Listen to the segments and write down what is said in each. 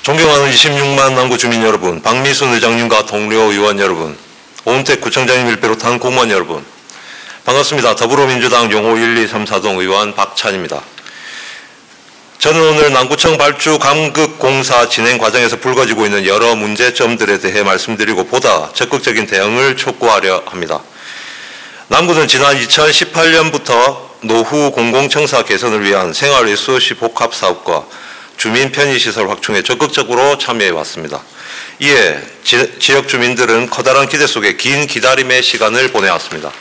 존경하는 26만 남구 주민 여러분, 박미순 의장님과 동료 의원 여러분, 오은택 구청장님을 비롯한 공무원 여러분, 반갑습니다. 더불어민주당 용호 1, 2, 3, 4동 의원 박찬입니다. 저는 오늘 남구청 발주 감급 공사 진행 과정에서 불거지고 있는 여러 문제점들에 대해 말씀드리고 보다 적극적인 대응을 촉구하려 합니다. 남구는 지난 2018년부터 노후 공공청사 개선을 위한 생활 리소시 복합 사업과 주민 편의시설 확충에 적극적으로 참여해 왔습니다. 이에 지역 주민들은 커다란 기대 속에 긴 기다림의 시간을 보내왔습니다.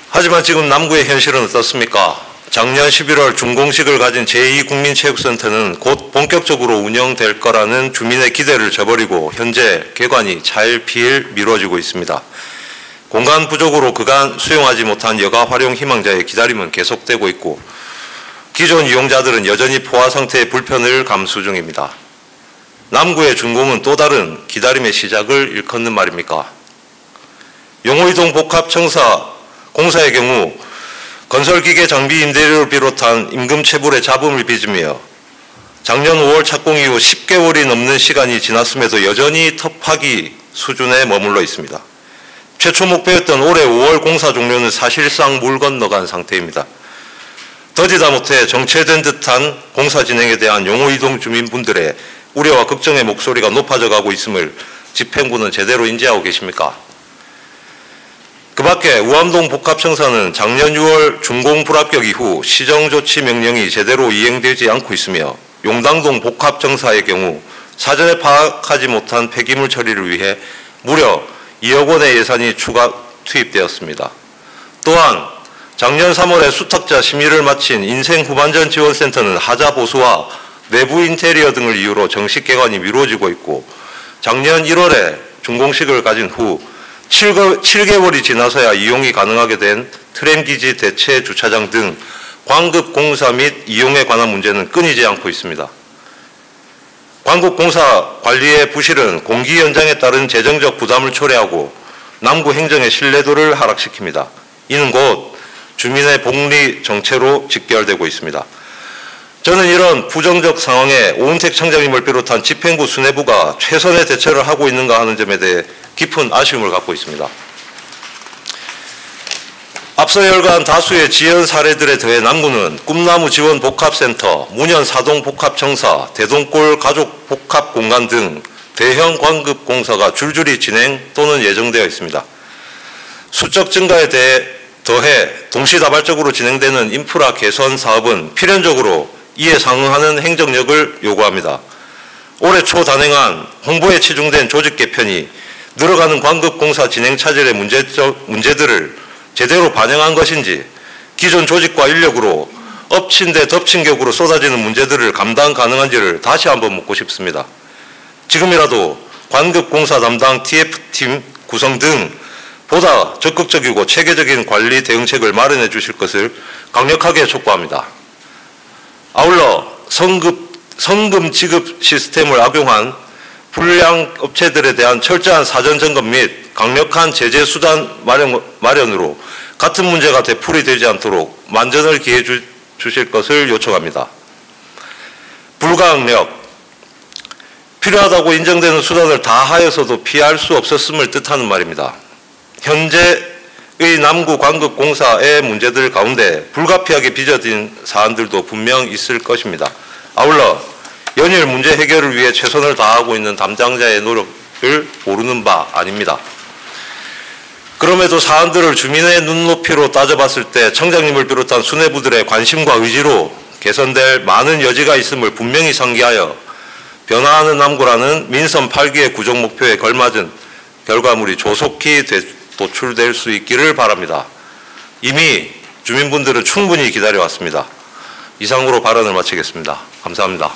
하지만 지금 남구의 현실은 어떻습니까? 작년 11월 준공식을 가진 제2국민체육센터는 곧 본격적으로 운영될 거라는 주민의 기대를 저버리고 현재 개관이 차일피일 미뤄지고 있습니다. 공간 부족으로 그간 수용하지 못한 여가 활용 희망자의 기다림은 계속되고 있고 기존 이용자들은 여전히 포화 상태의 불편을 감수 중입니다. 남구의 준공은 또 다른 기다림의 시작을 일컫는 말입니까? 용호이동 복합청사 공사의 경우 건설기계 장비 임대료를 비롯한 임금 체불의 잡음을 빚으며 작년 5월 착공 이후 10개월이 넘는 시간이 지났음에도 여전히 터파기 수준에 머물러 있습니다. 최초 목표였던 올해 5월 공사 종료는 사실상 물 건너간 상태입니다. 더디다 못해 정체된 듯한 공사 진행에 대한 용호이동 주민분들의 우려와 걱정의 목소리가 높아져 가고 있음을 집행부는 제대로 인지하고 계십니까? 그 밖에 우암동 복합청사는 작년 6월 준공 불합격 이후 시정조치 명령이 제대로 이행되지 않고 있으며 용당동 복합청사의 경우 사전에 파악하지 못한 폐기물 처리를 위해 무려 2억 원의 예산이 추가 투입되었습니다. 또한 작년 3월에 수탁자 심의를 마친 인생후반전 지원센터는 하자 보수와 내부 인테리어 등을 이유로 정식 개관이 미뤄지고 있고 작년 1월에 준공식을 가진 후 7개월이 지나서야 이용이 가능하게 된 트램기지 대체 주차장 등 광급 공사 및 이용에 관한 문제는 끊이지 않고 있습니다. 광급 공사 관리의 부실은 공기 연장에 따른 재정적 부담을 초래하고 남구 행정의 신뢰도를 하락시킵니다. 이는 곧 주민의 복리 정체로 직결되고 있습니다. 저는 이런 부정적 상황에 오은택 청장님을 비롯한 집행부 수뇌부가 최선의 대처를 하고 있는가 하는 점에 대해 깊은 아쉬움을 갖고 있습니다. 앞서 열거한 다수의 지연 사례들에 더해 남구는 꿈나무 지원 복합센터, 문현 사동 복합청사, 대동골 가족 복합공간 등 대형 광급 공사가 줄줄이 진행 또는 예정되어 있습니다. 수적 증가에 더해 동시다발적으로 진행되는 인프라 개선 사업은 필연적으로 이에 상응하는 행정력을 요구합니다. 올해 초 단행한 홍보에 치중된 조직 개편이 늘어가는 광급 공사 진행 차질의 문제들을 제대로 반영한 것인지 기존 조직과 인력으로 엎친 데 덮친 격으로 쏟아지는 문제들을 감당 가능한지를 다시 한번 묻고 싶습니다. 지금이라도 광급 공사 담당 TF팀 구성 등 보다 적극적이고 체계적인 관리 대응책을 마련해 주실 것을 강력하게 촉구합니다. 아울러 성금 지급 시스템을 악용한 불량 업체들에 대한 철저한 사전 점검 및 강력한 제재 수단 마련으로 같은 문제가 되풀이되지 않도록 만전을 기해 주실 것을 요청합니다. 불가항력, 필요하다고 인정되는 수단을 다하여서도 피할 수 없었음을 뜻하는 말입니다. 현재의 남구 광급 공사의 문제들 가운데 불가피하게 빚어진 사안들도 분명 있을 것입니다. 아울러 연일 문제 해결을 위해 최선을 다하고 있는 담당자의 노력을 모르는 바 아닙니다. 그럼에도 사안들을 주민의 눈높이로 따져봤을 때 청장님을 비롯한 수뇌부들의 관심과 의지로 개선될 많은 여지가 있음을 분명히 상기하여 변화하는 남구라는 민선 8기의 구정 목표에 걸맞은 결과물이 조속히 도출될 수 있기를 바랍니다. 이미 주민분들은 충분히 기다려왔습니다. 이상으로 발언을 마치겠습니다. 감사합니다.